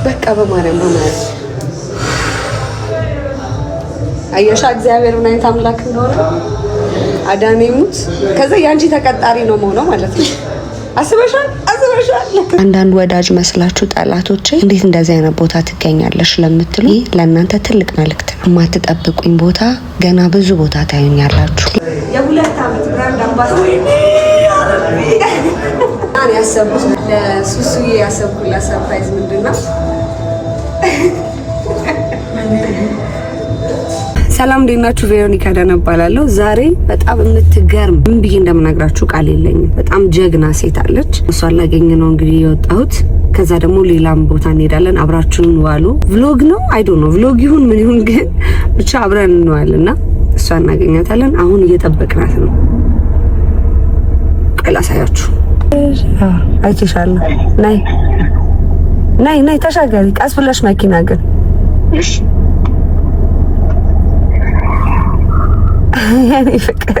በቃ በማርያም አየሻ እግዚአብሔር ምን አይነት አምላክ እንደሆነ አዳኔሙት ከዛ ያንቺ ተቀጣሪ ነው መሆኑ ማለት ነው። አስበሻል። አንዳንድ ወዳጅ መስላችሁ ጠላቶቼ እንዴት እንደዚህ አይነት ቦታ ትገኛለሽ ለምትሉ ለእናንተ ትልቅ መልእክት ነው። የማትጠብቁኝ ቦታ ገና ብዙ ቦታ ታዩኛላችሁ። የ2 ዓመት ብራንድ አምባሳደር አን ያሰብኩት ለሱሱዬ ያሰብኩላት ሰርፕራይዝ ምንድነው? ሰላም እንዴት ናችሁ? ቬሮኒካ ዳና እባላለሁ። ዛሬ በጣም የምትገርም ምን ብዬ እንደምነግራችሁ ቃል የለኝም። በጣም ጀግና ሴት አለች። እሷን ላገኝ ነው እንግዲህ የወጣሁት። ከዛ ደግሞ ሌላም ቦታ እንሄዳለን። አብራችሁን ዋሉ። ቭሎግ ነው አይዶ ነው ቭሎግ ይሁን ምን ይሁን ግን ብቻ አብረን እንዋልና እሷን እናገኛታለን። አሁን እየጠበቅናት ነው። ቀላ ሳያችሁ አይተሻለሁ። ናይ ተሻገሪ ቀስ ብለሽ መኪና ግን እሺ ያኔ ፍቅር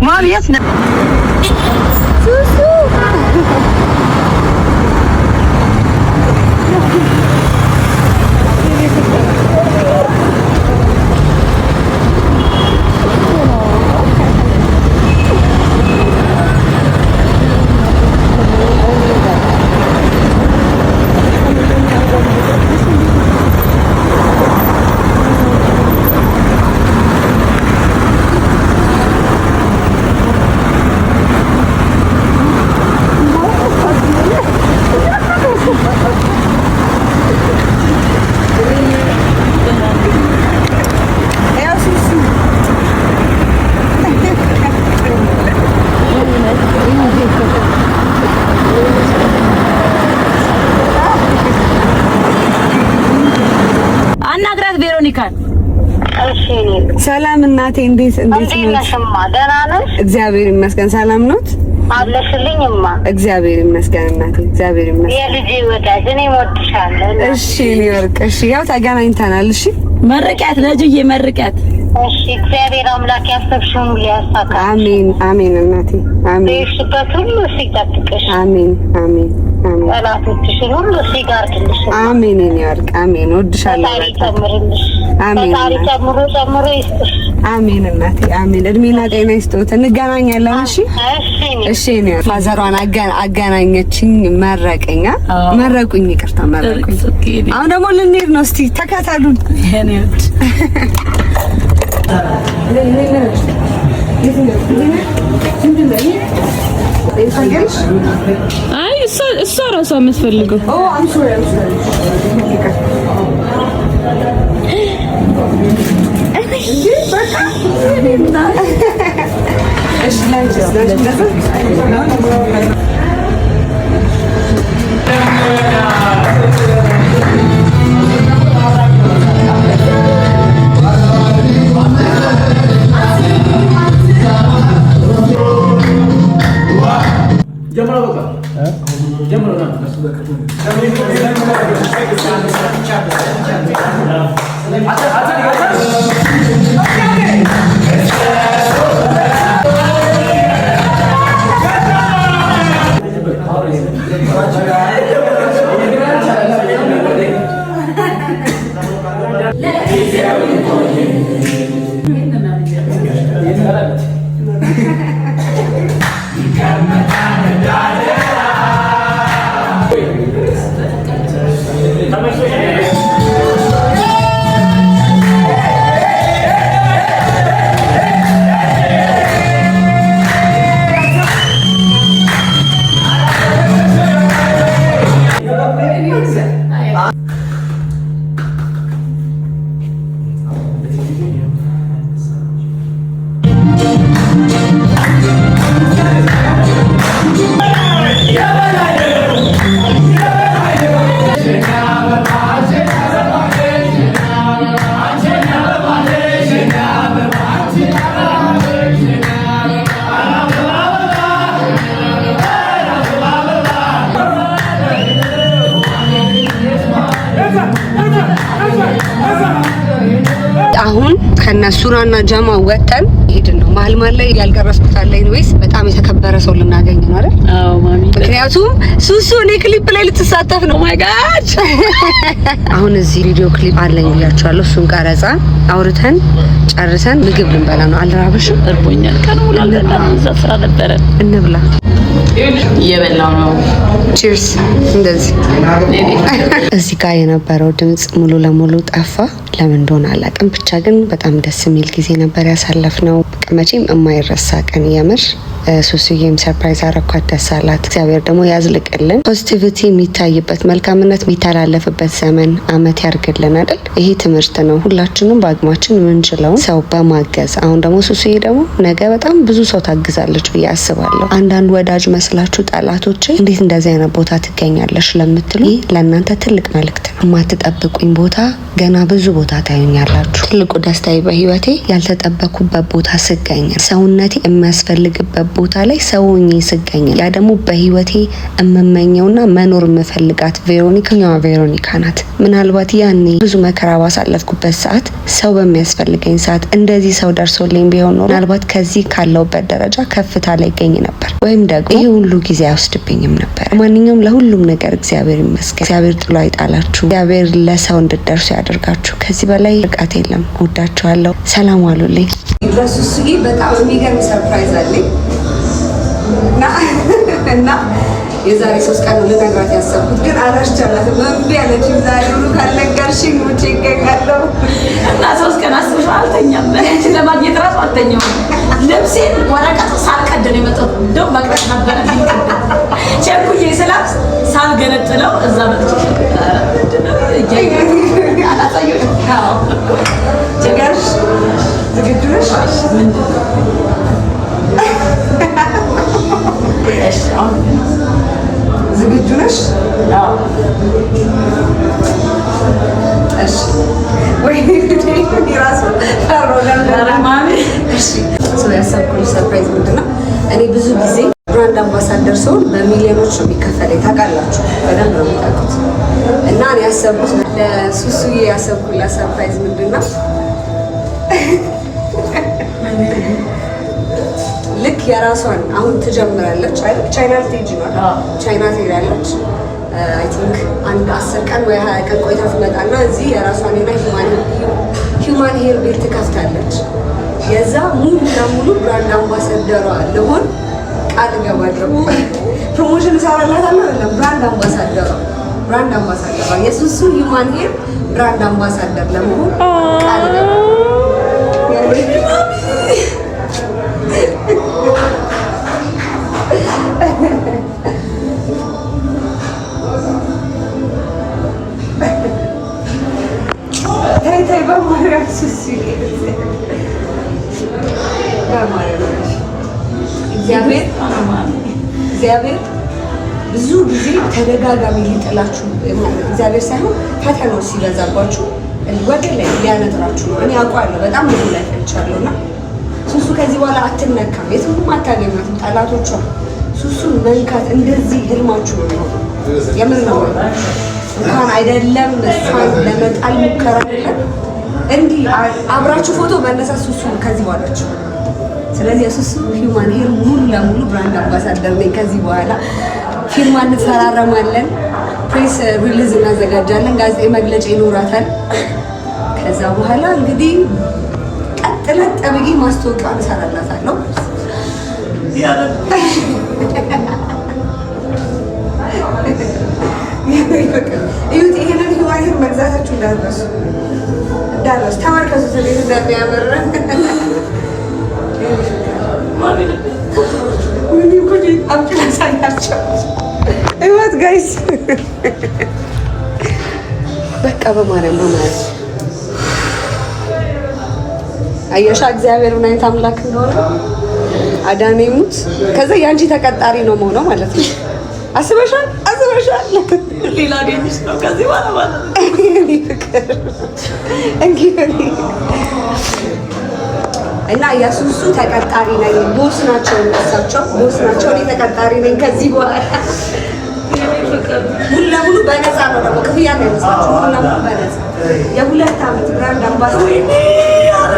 ማብየት ነው ሱሱ ሰላም እናቴ እንዴት ነሽ? ደህና ነሽ? እግዚአብሔር ይመስገን። ሰላም ኖት? አለሽልኝማ? እግዚአብሔር ይመስገን እናቴ፣ እግዚአብሔር ይመስገን። የልጄ ወዳጅ እኔ እወድሻለሁ። እሺ ሊወርቅ እሺ፣ ያው ተገናኝተናል። እሺ መርቂያት ለጅዬ መርቂያት። እሺ እግዚአብሔር አምላክ ያሰብሽውን ሊያሳካ። አሜን አሜን እናቴ አሜን። በሽበት ሁሉ ሲጠብቅሽ። አሜን አሜን አሜን። ጠላቶችሽን ሁሉ ሲጋርድልሽ። አሜን ሊወርቅ አሜን። እወድሻለሁ። ፈጣሪ ጨምርልሽ። አሜን። ፈጣሪ ጨምሮ ይስጥሽ። አሜን እናቴ አሜን። እድሜና ጤና ይስጥዎት። እንገናኛለን። እሺ እሺ ነው። ፋዘሯን አገናኘችኝ። መረቀኛ መረቁኝ፣ ይቅርታ መረቁኝ። አሁን ደግሞ ልንሄድ ነው። እስቲ ተከታተሉን። አይ እሷ ራሷ የምትፈልገው ከነ ሱራና ጀማ ወጣን ሄድን ነው። መሀል ላይ ያልቀረስኩት አለ ወይስ በጣም የተከበረ ሰው ልናገኝ ነው አይደል? አዎ ማሚ። ምክንያቱም ሱሱ እኔ ክሊፕ ላይ ልትሳተፍ ነው። ማይ ጋድ አሁን እዚህ ቪዲዮ ክሊፕ አለኝ ብያቸዋለሁ። እሱን ቀረጻ አውርተን ጨርሰን ምግብ ልንበላ ነው። አልራበሽም? እርቦኛል። ቀን ሙሉ አልበላም። እዛ ስራ ነበረ። እንብላ። እየበላው ነው። ቺርስ። እንደዚህ እዚህ ጋር የነበረው ድምጽ ሙሉ ለሙሉ ጠፋ። ለምን እንደሆነ አላውቅም። ብቻ ግን በጣም ደስ የሚል ጊዜ ነበር ያሳለፍነው። መቼም የማይረሳ ቀን የምር። ሱሱዬም ሰርፕራይዝ አረኳት። ደስ አላት። እግዚአብሔር ደግሞ ያዝልቅልን። ፖዚቲቪቲ የሚታይበት መልካምነት የሚተላለፍበት ዘመን አመት ያርግልን አይደል? ይሄ ትምህርት ነው። ሁላችንም በአቅማችን የምንችለውን ሰው በማገዝ አሁን ደግሞ ሱሱዬ ደግሞ ነገ በጣም ብዙ ሰው ታግዛለች ብዬ አስባለሁ። አንዳንድ ወዳጅ መስላችሁ ጠላቶች እንዴት እንደዚህ አይነት ቦታ ትገኛለሽ ለምትሉ ይህ ለእናንተ ትልቅ መልእክት ነው። የማትጠብቁኝ ቦታ ገና ብዙ ቦታ ታዩኛላችሁ። ትልቁ ደስታዬ በህይወቴ ያልተጠበኩበት ቦታ ስገኝ፣ ሰውነቴ የሚያስፈልግበት ቦታ ላይ ሰውኜ ስገኝ፣ ያ ደግሞ በህይወቴ የምመኘውና መኖር የምፈልጋት ቬሮኒካ ናት። ምናልባት ያኔ ብዙ መከራ ባሳለፍኩበት ሰዓት ሰው በሚያስፈልገኝ ሰዓት እንደዚህ ሰው ደርሶልኝ ቢሆን ኖሮ ምናልባት ከዚህ ካለውበት ደረጃ ከፍታ ላይ ይገኝ ነበር፣ ወይም ደግሞ ይሄ ሁሉ ጊዜ አይወስድብኝም ነበር። ማንኛውም ለሁሉም ነገር እግዚአብሔር ይመስገን። እግዚአብሔር ጥሎ አይጣላችሁ። እግዚአብሔር ለሰው እንድትደርሱ ያደርጋችሁ። ከዚህ በላይ ርቀት የለም። ወዳችኋለሁ። ሰላም ዋሉልኝ። ለሱሱዬ በጣም የሚገርም ሰርፕራይዝ አለኝ እና የዛሬ 3 ቀን ነው ልነግራት ያሰብኩት፣ ግን አላስቻላትም። እምቢ አለችኝ። ዛሬ ሁሉ ካልነገርሽኝ ውጪ ይገኛለሁ እና 3 ቀን አስበሽ አልተኛም። ለእንጂ ለማግኘት ራሱ አልተኛም። ልብሴን ወረቀት ሳልቀድ ነው የመጣሁት። እንደው መቅረት ነበር ቸኩዬ ስላብስ ሳልገነጥለው እዛ መጥቼ አላሳየሁሽም። ጀጋሽ ዝግጁ ነሽ? ዝግጁ ነሽ? እሺ ወይ ራሱ ያሰብኩልሽ ሰርፕራይዝ ምንድን ነው? እኔ ብዙ ጊዜ ብራንድ አምባሳደር ሰውን በሚሊዮኖች ነው የሚከፈለኝ። ታውቃላችሁ፣ በደንብ ነው የምታውቁት። እና እኔ ያሰብኩት ለሱሱዬ ያሰብኩላት ሰርፕራይዝ ምንድን ነው? ልክ የራሷን አሁን ትጀምራለች አይደል? ቻይና ልትሄጂ ነው። ቻይና ትሄዳለች። አይ ቲንክ አንድ 10 ቀን ወይ 20 ቀን ቆይታ ትመጣና እዚህ የራሷን ሂውማን ሄር ቤት ትከፍታለች። የዛ ሙሉ ለሙሉ ብራንድ አምባሳደሯ ለሆን ቃል እገባለሁ። ፕሮሞሽን እሰራላታለሁ አይደለም፣ ብራንድ አምባሳደሯ የሱሱ ሂውማን ሄር ብራንድ አምባሳደር ለመሆን ቃል እገባለሁ። ተይ በማርያም ሱሲ እግዚአብሔር ብዙ ጊዜ ተደጋጋሚ ሊጥላችሁ እግዚአብሔር ሳይሆን ፈተናው ሲበዛባችሁ ወደ ላይ ሊያነጥራችሁ ነው። እኔ አውቃለሁ፣ በጣም ብዙ ላይ ፈጭቻለሁ እና ሱሱ ከዚህ በኋላ አትነካም፣ የትም አታገኟትም ጠላቶቿ። ሱሱን መንካት እንደዚህ ህልማችሁ ነው የሚሆነው። የምን ነው እንኳን አይደለም እሷን ለመጣል ሙከራ አይደለም እንዲህ አብራችሁ ፎቶ መነሳት ሱሱ ከዚህ በኋላችሁ። ስለዚህ የሱሱ ሂውማን ሄር ሙሉ ለሙሉ ብራንድ አምባሳደር ነኝ። ከዚህ በኋላ ፊርማ እንፈራረማለን፣ ፕሬስ ሪሊዝ እናዘጋጃለን፣ ጋዜጣዊ መግለጫ ይኖራታል። ከዛ በኋላ እንግዲህ ቀጥለን ጠብቂ ማስታወቂያ እንሰራላታለሁ። እዩት፣ ይሄንን ሂውማን ሄር መግዛታችሁ እንዳትረሱ ተመልከቱት እንዴት እንደሚያምር። አምጪ ላሳያቸው። እዩት ጋይስ፣ በቃ በማርያም አየሻ እግዚአብሔር ምን አይነት አምላክ እንደሆነ። አዳኔ ሙት። ከዛ የአንቺ ተቀጣሪ ነው መሆነው ማለት ነው። አስበሻል? ሌላ አገኝሽ ነው ከዚህ በኋላ ማለት ነው። እንግዲህ እና የሱሱ ተቀጣሪ ነኝ። ቦስ ናቸው እነሳቸው፣ ቦስ ናቸው። እኔ ተቀጣሪ ነኝ ከዚህ በኋላ። ሙሉ ለሙሉ በነፃ ነው ደግሞ ክፍያ ነው የሚመስላችሁ። ሙሉ ለሙሉ በነፃ የ2 ዓመት ብራንድ አምባሳደር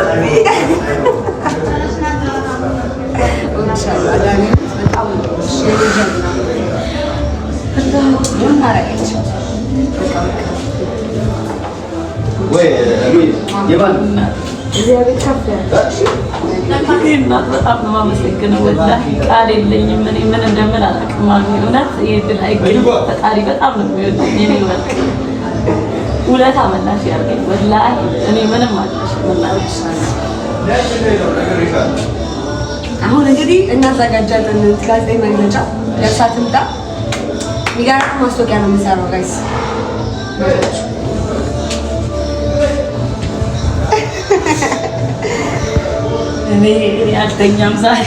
በጣም ነው የማመሰግነው። ወላሂ ቃል የለኝም። እኔ ምን እንደምን አላውቅም። እውነት ይሄን አይገኝም። ፈጣሪ በጣም ነው የሚወደኝ። እኔ ወልክ ውለታ መላሽ ያርገኝ። ወላሂ እኔ ምንም አልልሽ መላሽ። አሁን እንግዲህ እናዘጋጃለን ጋዜጣዊ መግለጫ ደርሳ ትምጣ። የሚገርም ማስታወቂያ ነው የምንሰራው ጋይስ። እኔ አልተኛም ዛሬ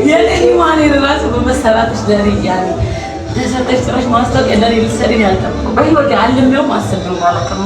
የኔ ማኔን ራሱ በመሰራትሽ ለኔ እያለ ተሰርተሽ ጭራሽ ማስታወቂያ ለኔ ልትሰሪ ነው ያልጠበኩት። በህይወቴ አልሜውም አስቤውም አላውቅም።